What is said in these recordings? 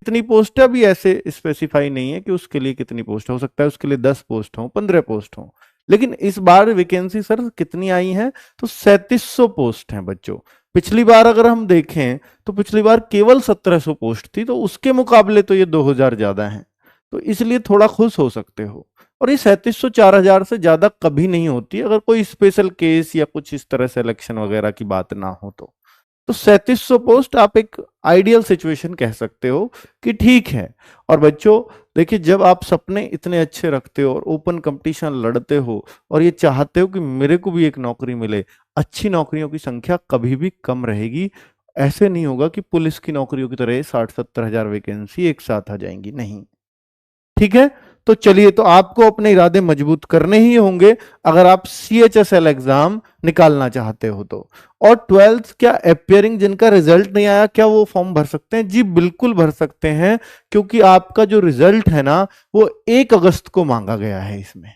कितनी पोस्ट है अभी ऐसे स्पेसिफाई नहीं है कि उसके लिए कितनी पोस्ट हो सकता है, उसके लिए 10 पोस्ट हो, 15 पोस्ट हो। लेकिन इस बार वैकेंसी सर कितनी आई है, तो 3700 पोस्ट हैं बच्चों। पिछली बार अगर हम देखें तो पिछली बार केवल 1700 पोस्ट थी, तो उसके मुकाबले तो ये 2000 ज्यादा है। तो इसलिए थोड़ा खुश हो सकते हो। और ये 3700 4000 से ज्यादा कभी नहीं होती अगर कोई स्पेशल केस या कुछ इस तरह से इलेक्शन वगैरह की बात ना हो तो 3700 पोस्ट आप एक आइडियल सिचुएशन कह सकते हो कि ठीक है। और बच्चों देखिए, जब आप सपने इतने अच्छे रखते हो और ओपन कंपटीशन लड़ते हो और ये चाहते हो कि मेरे को भी एक नौकरी मिले, अच्छी नौकरियों की संख्या कभी भी कम रहेगी। ऐसे नहीं होगा कि पुलिस की नौकरियों की तरह 60-70 हजार वैकेंसी एक साथ आ जाएंगी, नहीं। ठीक है, तो चलिए, तो आपको अपने इरादे मजबूत करने ही होंगे अगर आप CHSL एग्जाम निकालना चाहते हो तो। और 12th क्या अपियरिंग जिनका रिजल्ट नहीं आया, क्या वो फॉर्म भर सकते हैं? जी बिल्कुल भर सकते हैं, क्योंकि आपका जो रिजल्ट है ना वो 1 अगस्त को मांगा गया है इसमें।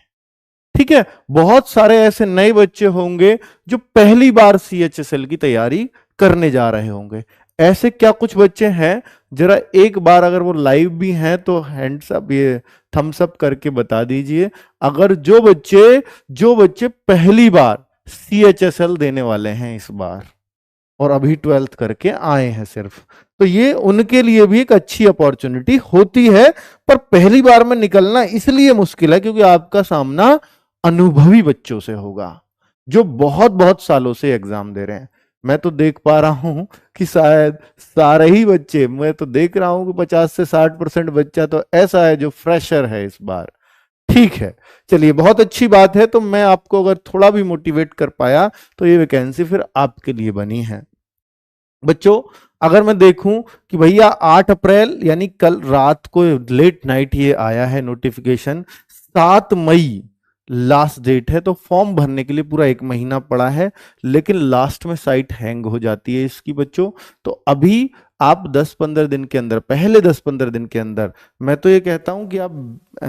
ठीक है, बहुत सारे ऐसे नए बच्चे होंगे जो पहली बार CHSL की तैयारी करने जा रहे होंगे। ऐसे क्या कुछ बच्चे हैं, जरा एक बार अगर वो लाइव भी हैं तो हैंड्स अप, ये थम्स अप करके बता दीजिए। अगर जो बच्चे पहली बार CHSL देने वाले हैं इस बार और अभी 12th करके आए हैं सिर्फ, तो ये उनके लिए भी एक अच्छी अपॉर्चुनिटी होती है। पर पहली बार में निकलना इसलिए मुश्किल है क्योंकि आपका सामना अनुभवी बच्चों से होगा जो बहुत बहुत सालों से एग्जाम दे रहे हैं। मैं तो देख पा रहा हूं कि शायद सारे ही बच्चे, मैं तो देख रहा हूं कि 50 से 60% बच्चा तो ऐसा है जो फ्रेशर है इस बार। ठीक है, चलिए, बहुत अच्छी बात है। तो मैं आपको अगर थोड़ा भी मोटिवेट कर पाया तो ये वैकेंसी फिर आपके लिए बनी है। बच्चों अगर मैं देखूं कि भैया 8 अप्रैल यानी कल रात को लेट नाइट ये आया है नोटिफिकेशन, 7 मई लास्ट डेट है, तो फॉर्म भरने के लिए पूरा 1 महीना पड़ा है। लेकिन लास्ट में साइट हैंग हो जाती है इसकी बच्चों। तो अभी आप 10-15 दिन के अंदर, पहले 10-15 दिन के अंदर, मैं तो ये कहता हूं कि आप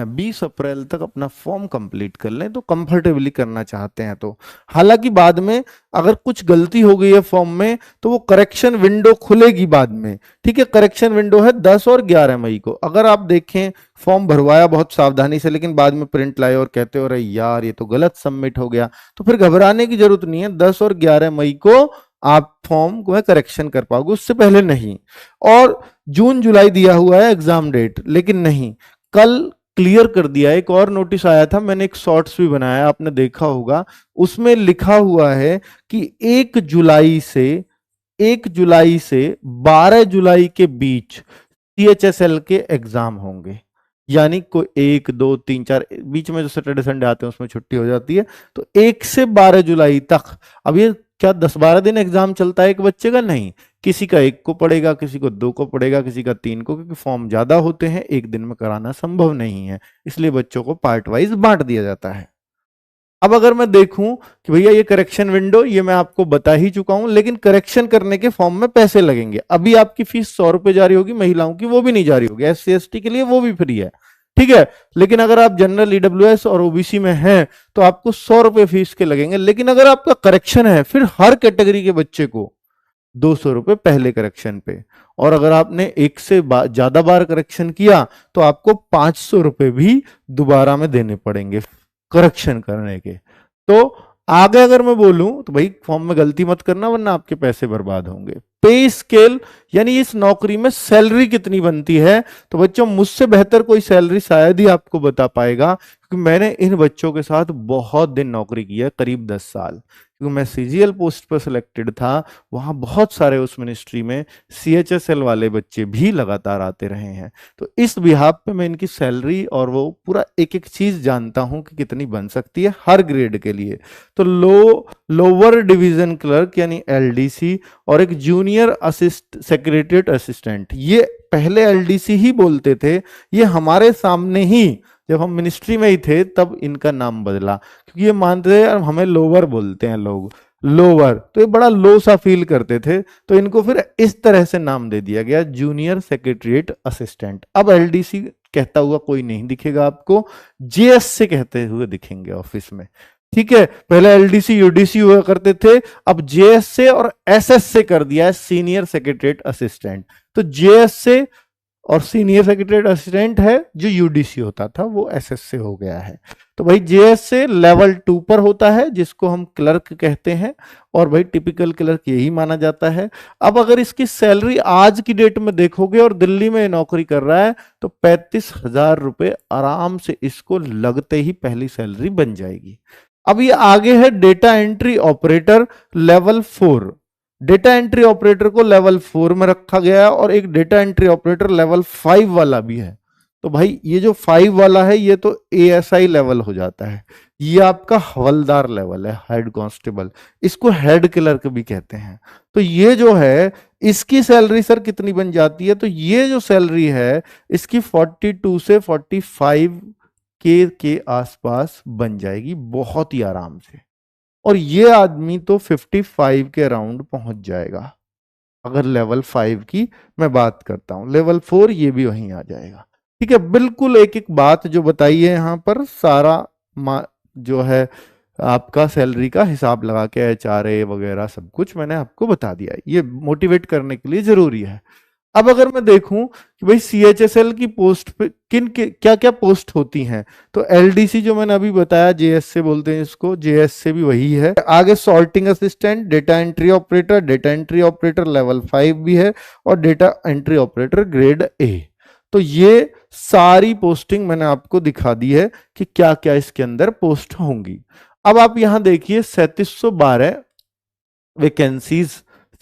20 अप्रैल तक अपना फॉर्म कंप्लीट कर लें, तो कंफर्टेबली करना चाहते हैं तो। हालांकि बाद में अगर कुछ गलती हो गई है फॉर्म में तो वो करेक्शन विंडो खुलेगी बाद में। ठीक है, करेक्शन विंडो है 10 और 11 मई को। अगर आप देखें फॉर्म भरवाया बहुत सावधानी से, लेकिन बाद में प्रिंट लाए और कहते हो अरे यार ये तो गलत सबमिट हो गया, तो फिर घबराने की जरूरत नहीं है। 10 और 11 मई को आप फॉर्म को करेक्शन कर पाओगे, उससे पहले नहीं। और जून जुलाई दिया हुआ है एग्जाम डेट, लेकिन नहीं, कल क्लियर कर दिया। एक और नोटिस आया था, मैंने एक शॉर्ट्स भी बनाया, आपने देखा होगा। उसमें लिखा हुआ है कि 1 जुलाई से 12 जुलाई के बीच CHSL के एग्जाम होंगे। यानी कोई 1, 2, 3, 4 बीच में जो सैटरडे संडे आते हैं उसमें छुट्टी हो जाती है, तो 1 से 12 जुलाई तक। अब ये क्या 10-12 दिन एग्जाम चलता है एक बच्चे का? नहीं, किसी का 1 को पड़ेगा, किसी को 2 को पड़ेगा, किसी का 3 को, क्योंकि फॉर्म ज्यादा होते हैं, एक दिन में कराना संभव नहीं है, इसलिए बच्चों को पार्ट वाइज बांट दिया जाता है। अब अगर मैं देखूं कि भैया ये करेक्शन विंडो, ये मैं आपको बता ही चुका हूं, लेकिन करेक्शन करने के फॉर्म में पैसे लगेंगे। अभी आपकी फीस 100 रुपए जारी होगी, महिलाओं की वो भी नहीं जारी होगी, SC ST के लिए वो भी फ्री है। ठीक है, लेकिन अगर आप जनरल EWS और OBC में हैं तो आपको 100 रुपए फीस के लगेंगे। लेकिन अगर आपका करेक्शन है फिर हर कैटेगरी के बच्चे को 200 रुपए पहले करेक्शन पे, और अगर आपने 1 से ज्यादा बार करेक्शन किया तो आपको 500 रुपए भी दोबारा में देने पड़ेंगे करेक्शन करने के। तो आगे अगर मैं बोलूं तो भाई फॉर्म में गलती मत करना वरना आपके पैसे बर्बाद होंगे। पे स्केल यानी इस नौकरी में सैलरी कितनी बनती है, तो बच्चों मुझसे बेहतर कोई सैलरी शायद ही आपको बता पाएगा, क्योंकि मैंने इन बच्चों के साथ बहुत दिन नौकरी की है, करीब 10 साल। क्योंकि मैं CGL पोस्ट पर सिलेक्टेड था, वहां बहुत सारे उस मिनिस्ट्री में CHSL वाले बच्चे भी लगातार आते रहे हैं। तो इस बिहाफ पे मैं इनकी सैलरी और वो पूरा एक एक चीज जानता हूं कि कितनी बन सकती है हर ग्रेड के लिए। तो लोअर डिवीजन क्लर्क यानी LDC और एक जूनियर सेक्रेटरीट असिस्टेंट, ये पहले LDC ही बोलते थे, ये हमारे सामने ही जब हम मिनिस्ट्री में ही थे तब इनका नाम बदला, क्योंकि ये मानते थे हमें लोअर बोलते हैं लोग, लोअर, तो ये बड़ा लो सा फील करते थे, तो इनको फिर इस तरह से नाम दे दिया गया, जूनियर सेक्रेटरीट असिस्टेंट। अब LDC कहता हुआ कोई नहीं दिखेगा आपको, JS से कहते हुए दिखेंगे ऑफिस में। ठीक है, पहले LDC UDC हुआ करते थे, अब JS से और SS से कर दिया है, सीनियर सेक्रेटरीट असिस्टेंट। तो JS से और सीनियर सेक्रेटरीट असिस्टेंट है जो यूडीसी होता था वो एसएस से हो गया है। तो भाई जेएस से लेवल 2 पर होता है जिसको हम क्लर्क कहते हैं, और भाई टिपिकल क्लर्क यही माना जाता है। अब अगर इसकी सैलरी आज की डेट में देखोगे और दिल्ली में नौकरी कर रहा है तो 35,000 रुपए आराम से इसको लगते ही पहली सैलरी बन जाएगी। अब ये आगे है data entry operator level 4। Data entry operator को लेवल 4 में रखा गया है और एक डेटा एंट्री ऑपरेटर लेवल 5 वाला भी है। तो भाई ये जो 5 वाला है ये तो एएसआई लेवल हो जाता है, ये आपका हवलदार लेवल है, हेड कांस्टेबल, इसको हेड क्लर्क भी कहते हैं। तो ये जो है इसकी सैलरी सर कितनी बन जाती है, तो ये जो सैलरी है इसकी 42 से 45 के आसपास बन जाएगी बहुत ही आराम से। और ये आदमी तो 55 के अराउंड पहुंच जाएगा अगर लेवल 5 की मैं बात करता हूं। लेवल 4 ये भी वहीं आ जाएगा। ठीक है, बिल्कुल एक एक बात जो बताई है यहां पर सारा जो है आपका सैलरी का हिसाब लगा के एचआरए वगैरह सब कुछ मैंने आपको बता दिया है, ये मोटिवेट करने के लिए जरूरी है। अब अगर मैं देखूं कि भाई सीएचएसएल की पोस्ट पे क्या क्या पोस्ट होती हैं, तो एलडीसी जो मैंने अभी बताया जेएस से बोलते हैं इसको, जेएस से भी वही है। आगे sorting assistant, data entry operator level 5 भी है, और data entry operator grade A. तो ये सारी पोस्टिंग मैंने आपको दिखा दी है कि क्या क्या इसके अंदर पोस्ट होंगी। अब आप यहां देखिए 3712 वैकेंसीज,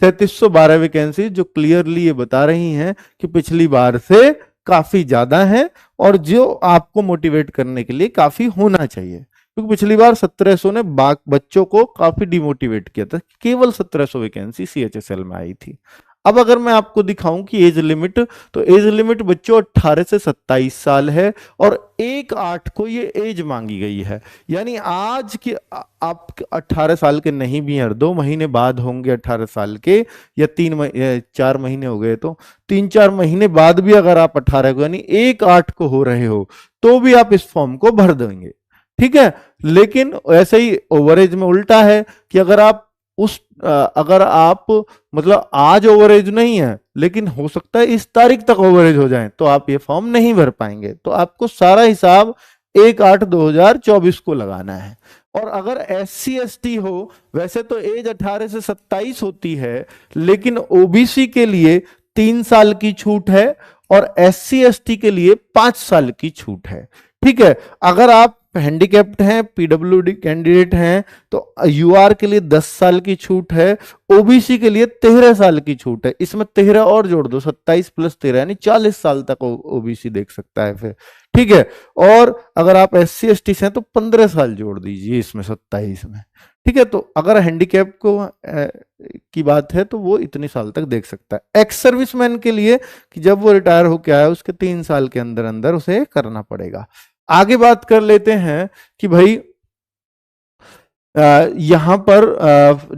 3712 वैकेंसी जो क्लियरली ये बता रही हैं कि पिछली बार से काफी ज्यादा है, और जो आपको मोटिवेट करने के लिए काफी होना चाहिए, क्योंकि पिछली बार 1700 ने बच्चों को काफी डिमोटिवेट किया था, केवल 1700 वैकेंसी सीएचएसएल में आई थी। अब अगर मैं आपको दिखाऊं कि एज लिमिट, तो एज लिमिट बच्चों 18 से 27 साल है, और 1/8 को ये एज मांगी गई है। यानी आज के आप 18 साल के नहीं भी हैं, 2 महीने बाद होंगे 18 साल के, या 4 महीने हो गए, तो 3-4 महीने बाद भी अगर आप 18 को यानी 1/8 को हो रहे हो तो भी आप इस फॉर्म को भर देंगे। ठीक है, लेकिन ऐसे ही ओवरेज में उल्टा है कि अगर आप मतलब आज ओवरेज नहीं है लेकिन हो सकता है इस तारीख तक ओवरेज हो जाए, तो आप ये फॉर्म नहीं भर पाएंगे। तो आपको सारा हिसाब 1/8/2024 को लगाना है। और अगर SC/ST हो, वैसे तो एज 18 से 27 होती है, लेकिन ओबीसी के लिए 3 साल की छूट है और SC/ST के लिए 5 साल की छूट है। ठीक है, अगर आप हैंडीकैप्ड हैं, पीडब्ल्यूडी कैंडिडेट हैं, तो यूआर के लिए 10 साल की छूट है, ओबीसी के लिए 13 साल की छूट है। इसमें 13 और जोड़ दो, 27 + 13 यानी 40 साल तक ओबीसी देख सकता है फिर। ठीक है, और अगर आप SC/ST से हैं तो 15 साल जोड़ दीजिए इसमें 27 में। ठीक है, तो अगर हैंडीकैप को की बात है तो वो इतने साल तक देख सकता है। एक्स सर्विसमैन के लिए कि जब वो रिटायर होकर आया उसके 3 साल के अंदर अंदर उसे करना पड़ेगा। आगे बात कर लेते हैं कि भाई यहां पर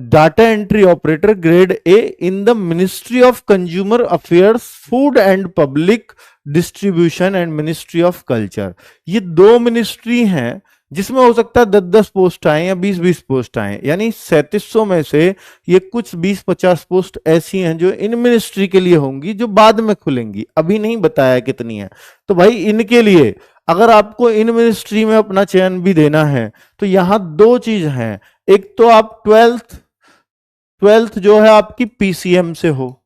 data entry operator grade A in the ministry of consumer affairs, food and public distribution and ministry of culture, ये 2 मिनिस्ट्री हैं जिसमें हो सकता है 10-10 पोस्ट आए या 20-20 पोस्ट आए। यानी 3700 में से ये कुछ 20-50 पोस्ट ऐसी हैं जो इन मिनिस्ट्री के लिए होंगी, जो बाद में खुलेंगी, अभी नहीं बताया कितनी है। तो भाई इनके लिए अगर आपको इन मिनिस्ट्री में अपना चयन भी देना है तो यहां 2 चीज हैं। एक तो आप 12th जो है आपकी पीसीएम से हो,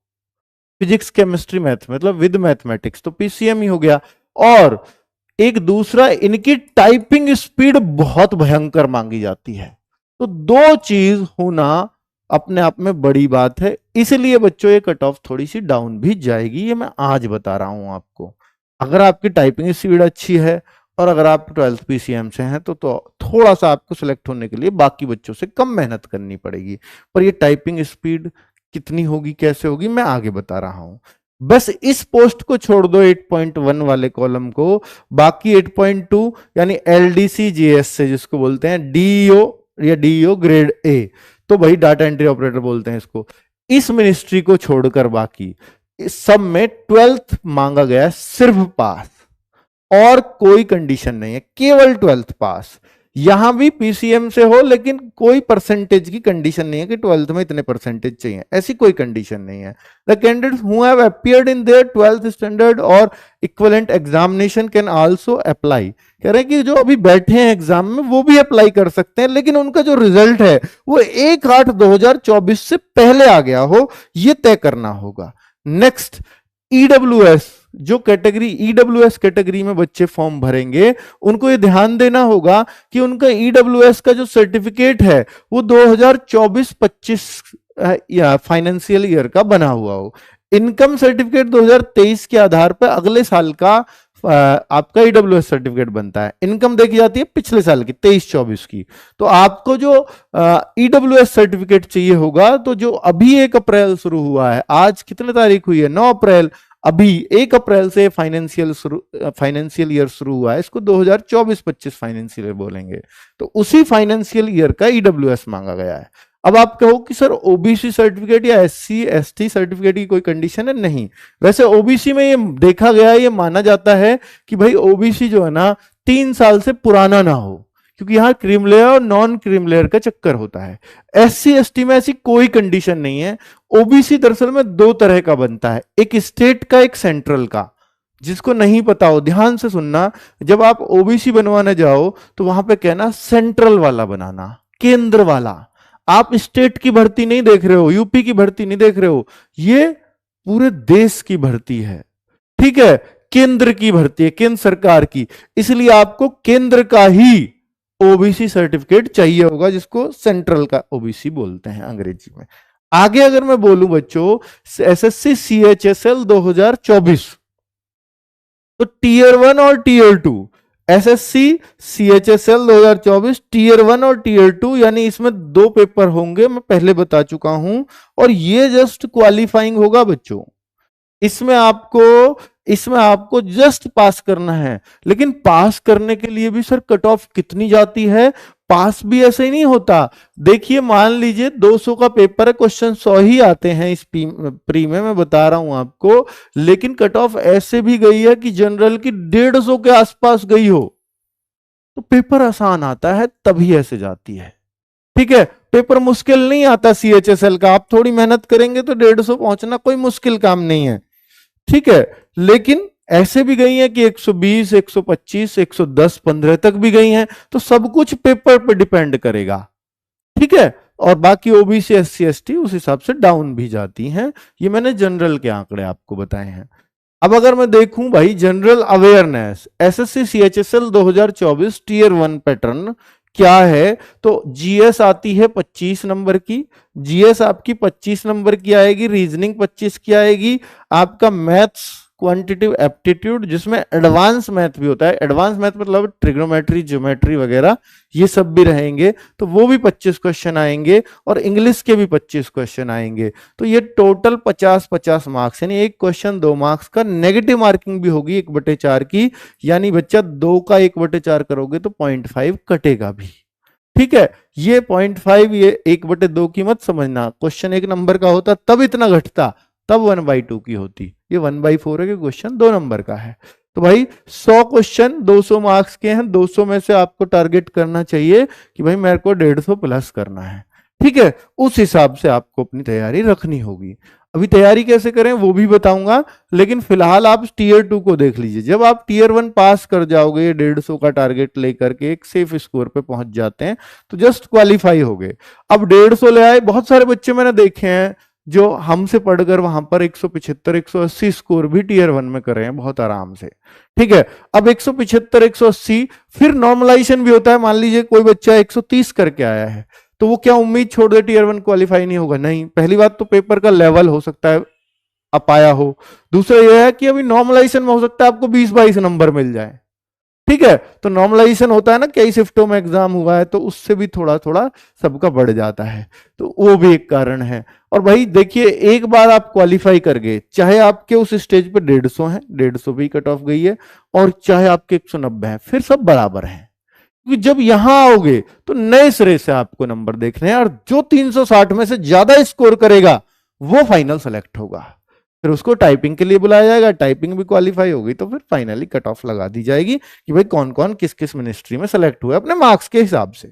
फिजिक्स केमिस्ट्री मैथ, मतलब विद मैथमेटिक्स, तो पीसीएम ही हो गया। और एक दूसरा, इनकी टाइपिंग स्पीड बहुत भयंकर मांगी जाती है। तो 2 चीज होना अपने आप में बड़ी बात है, इसलिए बच्चों ये कट ऑफ थोड़ी सी डाउन भी जाएगी, ये मैं आज बता रहा हूं आपको। अगर आपकी टाइपिंग स्पीड अच्छी है और अगर आप 12th पीसीएम से हैं तो थोड़ा सा आपको सिलेक्ट होने के लिए बाकी बच्चों से कम मेहनत करनी पड़ेगी, पर ये टाइपिंग स्पीड कितनी होगी, कैसे होगी, मैं आगे बता रहा हूं। बस इस पोस्ट को छोड़ दो 8.1 वाले कॉलम को, बाकी 8.2 यानी एलडीसी जीएस से जिसको बोलते हैं डीईओ या डीईओ ग्रेड ए, तो भाई डाटा एंट्री ऑपरेटर बोलते हैं इसको। इस मिनिस्ट्री को छोड़कर बाकी इस सब में 12th मांगा गया, सिर्फ पास, और कोई कंडीशन नहीं है, केवल 12th पास। यहां भी पीसीएम से हो, लेकिन कोई परसेंटेज की कंडीशन नहीं है कि 12th में इतने परसेंटेज चाहिए, ऐसी कोई कंडीशन नहीं है। The candidates who have appeared in their 12th standard और equivalent examination can also apply. कह रहे हैं कि जो अभी बैठे हैं एग्जाम में वो भी अप्लाई कर सकते हैं, लेकिन उनका जो रिजल्ट है वो 1/8/2024 से पहले आ गया हो, ये तय करना होगा। नेक्स्ट, ईडब्ल्यूएस, जो कैटेगरी ईडब्ल्यूएस कैटेगरी में बच्चे फॉर्म भरेंगे, उनको ये ध्यान देना होगा कि उनका ईडब्ल्यूएस का जो सर्टिफिकेट है वो 2024-25 या फाइनेंशियल ईयर का बना हुआ हो। इनकम सर्टिफिकेट 2023 के आधार पर अगले साल का आपका ईडब्ल्यूएस सर्टिफिकेट बनता है। इनकम देखी जाती है पिछले साल की 23-24 की। तो आपको जो ईडब्ल्यूएस सर्टिफिकेट चाहिए होगा, तो जो अभी 1 अप्रैल शुरू हुआ है, आज कितने तारीख हुई है, 9 अप्रैल, अभी 1 अप्रैल से फाइनेंशियल ईयर शुरू हुआ है, इसको 2024-25 फाइनेंशियल ईयर बोलेंगे। तो उसी फाइनेंशियल ईयर का ईडब्ल्यूएस मांगा गया है। अब आप कहो कि सर ओबीसी सर्टिफिकेट या एससी एसटी सर्टिफिकेट की कोई कंडीशन है? नहीं। वैसे ओबीसी में ये देखा गया है, ये माना जाता है कि भाई ओबीसी जो है ना 3 साल से पुराना ना हो, क्योंकि यहां क्रीम लेयर और नॉन क्रीम लेयर का चक्कर होता है। एससी एसटी में ऐसी कोई कंडीशन नहीं है। ओबीसी दरअसल में 2 तरह का बनता है, एक स्टेट का, एक सेंट्रल का। जिसको नहीं पता हो ध्यान से सुनना, जब आप ओबीसी बनवाने जाओ तो वहां पे कहना सेंट्रल वाला बनाना, केंद्र वाला। आप स्टेट की भर्ती नहीं देख रहे हो, यूपी की भर्ती नहीं देख रहे हो, ये पूरे देश की भर्ती है, ठीक है, केंद्र की भर्ती है, केंद्र सरकार की। इसलिए आपको केंद्र का ही ओबीसी सर्टिफिकेट चाहिए होगा, जिसको सेंट्रल का ओबीसी बोलते हैं अंग्रेजी में। आगे अगर मैं बोलूं बच्चों, एसएससी सीएचएसएल 2024, तो टीयर 1 और टीयर 2, एसएससी सीएचएसएल 2024 टीयर 1 और टीयर 2, यानी इसमें 2 पेपर होंगे, मैं पहले बता चुका हूं, और ये जस्ट क्वालिफाइंग होगा बच्चों। इसमें आपको जस्ट पास करना है। लेकिन पास करने के लिए भी सर कट ऑफ कितनी जाती है? पास भी ऐसे ही नहीं होता। देखिए मान लीजिए 200 का पेपर है, क्वेश्चन 100 ही आते हैं इस प्री में, मैं बता रहा हूं आपको, लेकिन कट ऑफ ऐसे भी गई है कि जनरल की 150 के आसपास गई हो, तो पेपर आसान आता है, तभी ऐसे जाती है। ठीक है, पेपर मुश्किल नहीं आता सीएचएसएल का, आप थोड़ी मेहनत करेंगे तो 150 पहुंचना कोई मुश्किल काम नहीं है, ठीक है। लेकिन ऐसे भी गई हैं कि 120, 125, 110, 15 तक भी गई हैं, तो सब कुछ पेपर पे डिपेंड करेगा, ठीक है। और बाकी ओबीसी एससी एसटी उस हिसाब से डाउन भी जाती हैं। ये मैंने जनरल के आंकड़े आपको बताए हैं। अब अगर मैं देखूं भाई general awareness, SSC CHSL 2024 tier 1 pattern क्या है, तो जीएस आती है 25 नंबर की, जीएस आपकी 25 नंबर की आएगी, रीजनिंग 25 की आएगी, आपका मैथ्स क्वांटिटेटिव एप्टीट्यूड, जिसमें एडवांस मैथ भी होता है, एडवांस मैथ मतलब ट्रिग्नोमेट्री, ज्योमेट्री वगैरह, ये सब भी रहेंगे, तो वो भी 25 क्वेश्चन आएंगे, और इंग्लिश के भी 25 क्वेश्चन आएंगे। तो ये टोटल 50-50 मार्क्स, यानी एक क्वेश्चन 2 मार्क्स का। नेगेटिव मार्किंग भी होगी 1/4 की, यानी बच्चा 2 का 1/4 करोगे तो 0.5 कटेगा भी, ठीक है। ये 0.5, ये 1/2 की मत समझना, क्वेश्चन 1 नंबर का होता तब इतना घटता, तब 1/2 की होती, ये 1/4 है कि क्वेश्चन 2 नंबर का है। तो भाई 100 क्वेश्चन 200 मार्क्स के हैं, 200 में से आपको टारगेट करना चाहिए कि भाई मेरे को 150 प्लस करना है, ठीक है। उस हिसाब से आपको अपनी तैयारी रखनी होगी। अभी तैयारी कैसे करें वो भी बताऊंगा, लेकिन फिलहाल आप टीयर 2 को देख लीजिए। जब आप टीयर 1 पास कर जाओगे, 150 का टारगेट लेकर के एक सेफ स्कोर पे पहुंच जाते हैं, तो जस्ट क्वालिफाई हो गए। अब 150 ले आए, बहुत सारे बच्चे मैंने देखे हैं जो हमसे पढ़कर वहां पर 175, 180 स्कोर भी टीयर 1 में कर रहे हैं बहुत आराम से, ठीक है। अब 175, 180, फिर नॉर्मलाइजेशन भी होता है। मान लीजिए कोई बच्चा 130 करके आया है, तो वो क्या उम्मीद छोड़ दे टीयर 1 क्वालिफाई नहीं होगा? नहीं। पहली बात तो पेपर का लेवल हो सकता है अपाया हो, दूसरा यह है कि अभी नॉर्मलाइजेशन में हो सकता है आपको 20-22 नंबर मिल जाए, ठीक है। तो नॉर्मलाइजेशन होता है ना, कई शिफ्टों में एग्जाम हुआ है, तो उससे भी थोड़ा थोड़ा सबका बढ़ जाता है, तो वो भी एक कारण है। और भाई देखिए, एक बार आप क्वालिफाई कर गए, चाहे आपके उस स्टेज पे 150 है, 150 भी कट ऑफ गई है, और चाहे आपके 190 है, फिर सब बराबर है। क्योंकि जब यहां आओगे तो नए सिरे से आपको नंबर देखने हैं, और जो 360 में से ज्यादा स्कोर करेगा वो फाइनल सेलेक्ट होगा। फिर उसको टाइपिंग के लिए बुलाया जाएगा, टाइपिंग भी क्वालिफाई होगी तो फिर फाइनली कट ऑफ लगा दी जाएगी कि भाई कौन कौन किस किस मिनिस्ट्री में सेलेक्ट हुआ अपने मार्क्स के हिसाब से।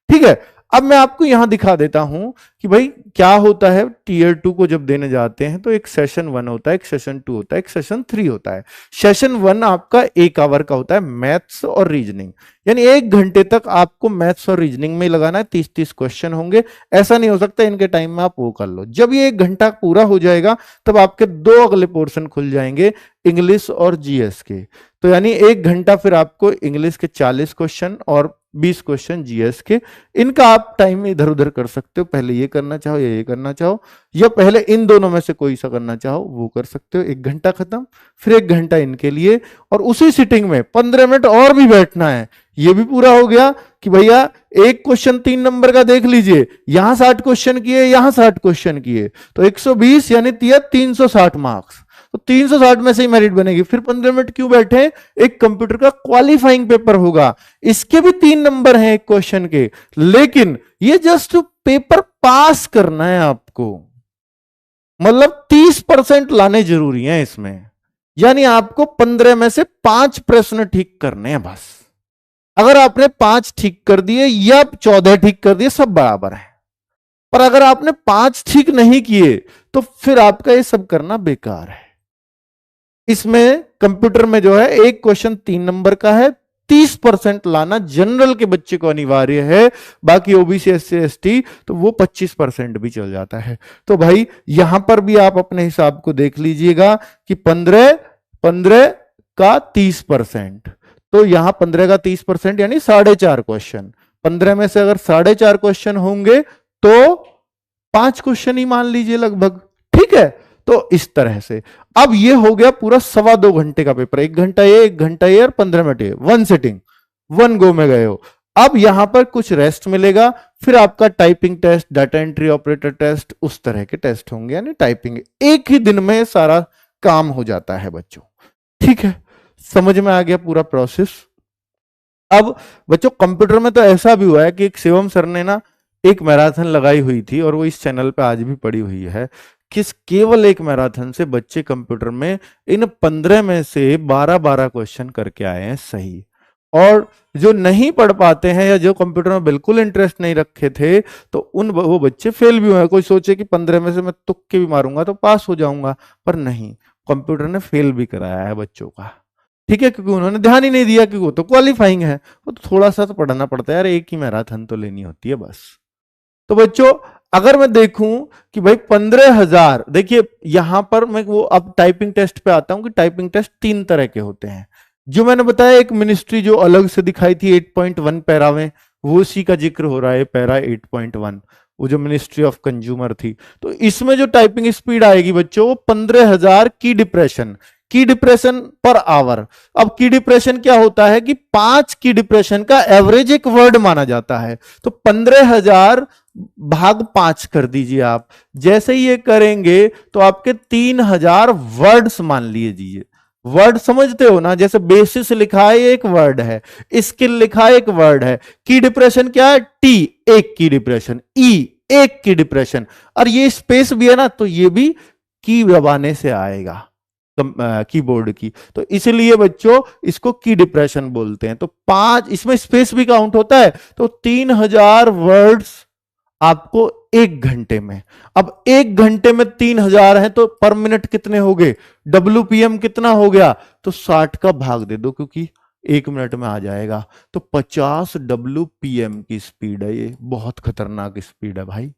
ठीक है, अब मैं आपको यहां दिखा देता हूं कि भाई क्या होता है। टीयर 2 को जब देने जाते हैं तो एक सेशन 1 होता है, एक सेशन 2 होता है, एक सेशन 3 होता है। सेशन 1 आपका 1 आवर का होता है, मैथ्स और रीजनिंग, यानी 1 घंटे तक आपको मैथ्स और रीजनिंग में लगाना है। 30-30 क्वेश्चन होंगे, ऐसा नहीं हो सकता इनके टाइम में आप वो कर लो। जब ये 1 घंटा पूरा हो जाएगा तब आपके 2 अगले पोर्शन खुल जाएंगे, इंग्लिश और जीएस के। तो यानी 1 घंटा फिर आपको इंग्लिश के 40 क्वेश्चन और 20 क्वेश्चन जीएस के, इनका आप टाइम इधर उधर कर सकते हो। पहले ये करना चाहो या ये करना चाहो, या पहले इन दोनों में से कोई सा करना चाहो वो कर सकते हो। 1 घंटा खत्म, फिर 1 घंटा इनके लिए, और उसी सिटिंग में 15 मिनट और भी बैठना है। ये भी पूरा हो गया कि भैया एक क्वेश्चन 3 नंबर का देख लीजिए, यहां 60 क्वेश्चन किए, यहां 60 क्वेश्चन किए, तो 120 यानी 360 मार्क्स। तो 360 में से ही मेरिट बनेगी। फिर 15 मिनट क्यों बैठे, एक कंप्यूटर का क्वालिफाइंग पेपर होगा, इसके भी 3 नंबर हैं एक क्वेश्चन के, लेकिन ये जस्ट पेपर पास करना है आपको, मतलब 30% लाने जरूरी है इसमें। यानी आपको 15 में से 5 प्रश्न ठीक करने हैं बस। अगर आपने 5 ठीक कर दिए या 14 ठीक कर दिए, सब बराबर है। पर अगर आपने 5 ठीक नहीं किए तो फिर आपका ये सब करना बेकार है। इसमें कंप्यूटर में जो है एक क्वेश्चन 3 नंबर का है, 30% लाना जनरल के बच्चे को अनिवार्य है। बाकी ओबीसी एससी एसटी तो वो 25% भी चल जाता है। तो भाई यहां पर भी आप अपने हिसाब को देख लीजिएगा कि 15 का 30%, तो यहां 15 का 30% यानी 4.5 क्वेश्चन। 15 में से अगर 4.5 क्वेश्चन होंगे तो 5 क्वेश्चन ही मान लीजिए लगभग। ठीक है, तो इस तरह से अब ये हो गया पूरा 2.25 घंटे का पेपर। 1 घंटा ये, 1 घंटा ये और 15 मिनट ये, 1 सिटिंग, 1 गो में गए हो। अब यहां पर कुछ रेस्ट मिलेगा, फिर आपका typing test, data entry operator test, उस तरह के टेस्ट होंगे। यानी टाइपिंग एक ही दिन में सारा काम हो जाता है बच्चों। ठीक है, समझ में आ गया पूरा प्रोसेस। अब बच्चों कंप्यूटर में तो ऐसा भी हुआ है कि एक शिवम सर ने ना एक मैराथन लगाई हुई थी, और वो इस चैनल पे आज भी पड़ी हुई है, किस केवल एक मैराथन से बच्चे कंप्यूटर में इन 15 में से 12-12 क्वेश्चन करके आए हैं सही। और जो नहीं पढ़ पाते हैं या जो कंप्यूटर में बिल्कुल इंटरेस्ट नहीं रखे थे तो वो बच्चे फेल भी हुए हैं। कोई सोचे कि 15 में से मैं तुक्के भी मारूंगा तो पास हो जाऊंगा, पर नहीं, कंप्यूटर ने फेल भी कराया है बच्चों का। ठीक है, क्योंकि उन्होंने ध्यान ही नहीं दिया कि वो तो क्वालिफाइंग है, वो तो थोड़ा सा तो पढ़ना पड़ता है यार, एक ही मैराथन तो लेनी होती है बस। तो बच्चों अगर मैं देखूं कि भाई 15,000, देखिए यहां पर मैं वो अब टाइपिंग टेस्ट पे आता हूं कि टाइपिंग टेस्ट 3 तरह के होते हैं। जो मैंने बताया एक मिनिस्ट्री जो अलग से दिखाई थी 8.1 पैरा में, वो उसी का जिक्र हो रहा है, पैरा 8.1, वो जो मिनिस्ट्री ऑफ कंज्यूमर थी। तो इसमें जो टाइपिंग स्पीड आएगी बच्चों वो 15,000 की डिप्रेशन पर आवर। अब की डिप्रेशन क्या होता है कि 5 की डिप्रेशन का एवरेज एक वर्ड माना जाता है। तो 15,000 भाग 5 कर दीजिए आप। जैसे ही ये करेंगे तो आपके 3,000 वर्ड्स मान लीजिए। वर्ड समझते हो ना, जैसे बेसिस लिखा है एक वर्ड है, स्किल लिखा है एक वर्ड है। की डिप्रेशन क्या है, टी एक की डिप्रेशन, ई एक की डिप्रेशन, और ये स्पेस भी है ना तो ये भी की दबाने से आएगा कीबोर्ड की। तो इसलिए बच्चों इसको की डिप्रेशन बोलते हैं। तो 5 इसमें स्पेस भी काउंट होता है। तो 3,000 वर्ड्स आपको 1 घंटे में। अब 1 घंटे में 3,000 है तो पर मिनट कितने हो गए, WPM कितना हो गया, तो 60 का भाग दे दो क्योंकि 1 मिनट में आ जाएगा। तो 50 WPM की स्पीड है, ये बहुत खतरनाक स्पीड है भाई,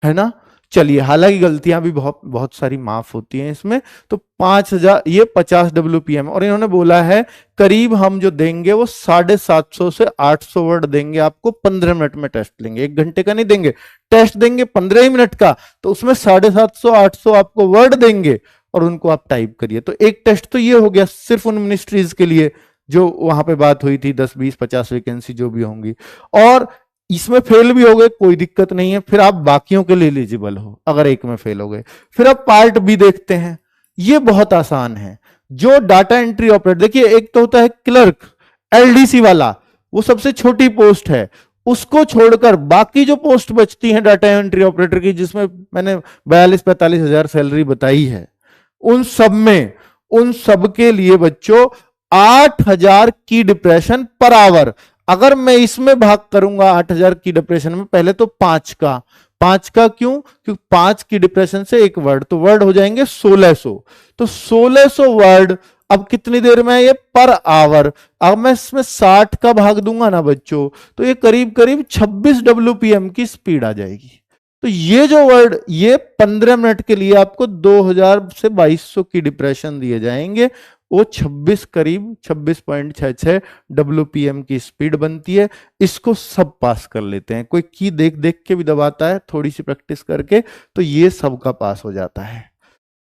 है ना। चलिए, हालांकि गलतियां भी बहुत बहुत सारी माफ होती हैं इसमें। तो 5,000 ये 50 WPM, और इन्होंने बोला है करीब हम जो देंगे वो 750 से 800 वर्ड देंगे आपको। 15 मिनट में टेस्ट लेंगे, 1 घंटे का नहीं देंगे, टेस्ट देंगे 15 ही मिनट का। तो उसमें 750-800 आपको वर्ड देंगे और उनको आप टाइप करिए। तो एक टेस्ट तो ये हो गया सिर्फ उन मिनिस्ट्रीज के लिए जो वहां पे बात हुई थी, 10, 20, 50 वैकेंसी जो भी होंगी। और इसमें फेल भी हो गए कोई दिक्कत नहीं है, फिर आप बाकियों के लिए एलिजिबल हो। अगर एक में फेल हो गए फिर आप पार्ट बी देखते हैं। ये बहुत आसान है। जो डाटा एंट्री ऑपरेटर, देखिए एक तो होता है क्लर्क, एलडीसी वाला, वो सबसे छोटी पोस्ट है। उसको छोड़कर बाकी जो पोस्ट बचती हैं डाटा एंट्री ऑपरेटर की, जिसमें मैंने 42-45 हजार सैलरी बताई है, उन सब के लिए बच्चों 8000 की डिप्रेशन पर आवर। अगर मैं इसमें भाग करूंगा 8000 की डिप्रेशन में, पहले तो 5 का क्यों? क्योंकि 5 की डिप्रेशन से एक वर्ड, तो वर्ड हो जाएंगे 1600। तो 1600 वर्ड अब कितनी देर में है? ये पर आवर। अब मैं इसमें 60 का भाग दूंगा ना बच्चों, तो ये करीब करीब 26 WPM की स्पीड आ जाएगी। तो ये जो वर्ड, ये 15 मिनट के लिए आपको 2000 से 2200 की डिप्रेशन दिए जाएंगे। वो 26 करीब 26.66 WPM की स्पीड बनती है। इसको सब पास कर लेते हैं, कोई की देख देख के भी दबाता है थोड़ी सी प्रैक्टिस करके, तो ये सबका पास हो जाता है।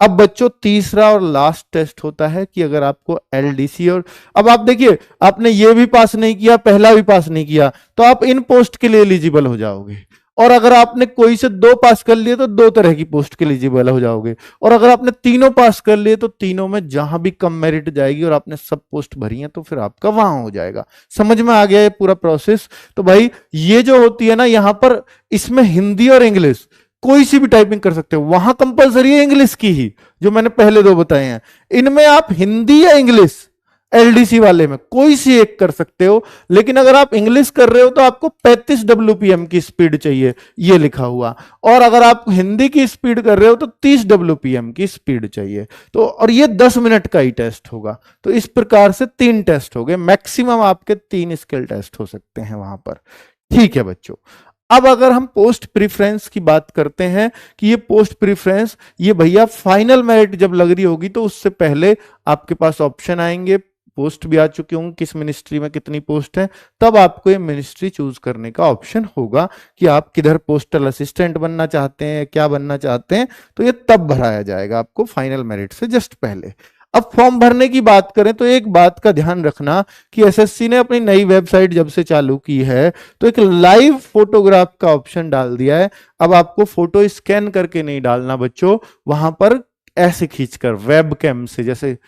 अब बच्चों तीसरा और लास्ट टेस्ट होता है कि अगर आपको LDC, और अब आप देखिए आपने ये भी पास नहीं किया, पहला भी पास नहीं किया, तो आप इन पोस्ट के लिए एलिजिबल हो जाओगे। और अगर आपने कोई से 2 पास कर लिए तो 2 तरह की पोस्ट के लिए एलिजिबल हो जाओगे। और अगर आपने तीनों पास कर लिए तो तीनों में जहां भी कम मेरिट जाएगी और आपने सब पोस्ट भरी है तो फिर आपका वहां हो जाएगा। समझ में आ गया ये पूरा प्रोसेस? तो भाई ये जो होती है ना, यहां पर इसमें हिंदी और इंग्लिश कोई सी भी टाइपिंग कर सकते हो। वहां कंपलसरी है इंग्लिश की ही, जो मैंने पहले 2 बताए हैं। इनमें आप हिंदी या इंग्लिश, LDC वाले में कोई सी एक कर सकते हो। लेकिन अगर आप इंग्लिश कर रहे हो तो आपको 35 WPM की स्पीड चाहिए, ये लिखा हुआ। और अगर आप हिंदी की स्पीड कर रहे हो तो 30 WPM की स्पीड चाहिए। तो और ये 10 मिनट का ही टेस्ट होगा। तो इस प्रकार से 3 टेस्ट हो गए, मैक्सिमम आपके 3 स्किल टेस्ट हो सकते हैं वहां पर। ठीक है बच्चों, अब अगर हम पोस्ट प्रीफ्रेंस की बात करते हैं कि ये पोस्ट प्रीफ्रेंस, ये भैया फाइनल मेरिट जब लग रही होगी तो उससे पहले आपके पास ऑप्शन आएंगे, पोस्ट भी आ चुके होंगे किस मिनिस्ट्री में कितनी पोस्ट है, तब आपको ये मिनिस्ट्री चूज करने का ऑप्शन होगा कि आप किधर पोस्टल असिस्टेंट बनना चाहते हैं, क्या बनना चाहते हैं। तो ये तब भराया जाएगा आपको फाइनल मेरिट से जस्ट पहले। अब फॉर्म भरने की बात करें तो एक बात का ध्यान रखना कि SSC ने अपनी नई वेबसाइट जब से चालू की है तो एक लाइव फोटोग्राफ का ऑप्शन डाल दिया है। अब आपको फोटो स्कैन करके नहीं डालना बच्चों, वहां पर ऐसे खींचकर वेब कैम से, जैसे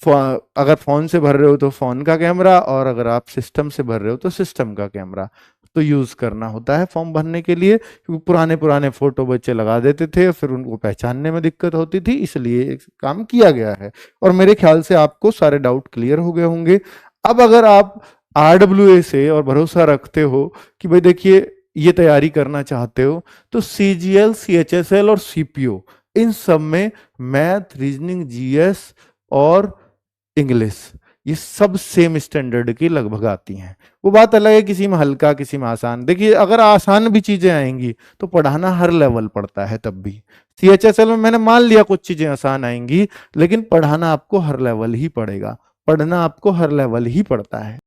अगर फोन से भर रहे हो तो फोन का कैमरा, और अगर आप सिस्टम से भर रहे हो तो सिस्टम का कैमरा तो यूज करना होता है फॉर्म भरने के लिए। क्योंकि पुराने फोटो बच्चे लगा देते थे, फिर उनको पहचानने में दिक्कत होती थी, इसलिए काम किया गया है। और मेरे ख्याल से आपको सारे डाउट क्लियर हो गए होंगे। अब अगर आप RWA से और भरोसा रखते हो कि भाई देखिए ये तैयारी करना चाहते हो, तो CGL, CHSL और CPO, इन सब में मैथ, रीजनिंग, GS और इंग्लिश, ये सब सेम स्टैंडर्ड की लगभग आती हैं। वो बात अलग है किसी में हल्का किसी में आसान। देखिए अगर आसान भी चीजें आएंगी तो पढ़ाना हर लेवल पड़ता है। तब भी CHSL में मैंने मान लिया कुछ चीजें आसान आएंगी, लेकिन पढ़ाना आपको हर लेवल ही पड़ेगा, पढ़ना आपको हर लेवल ही पड़ता है।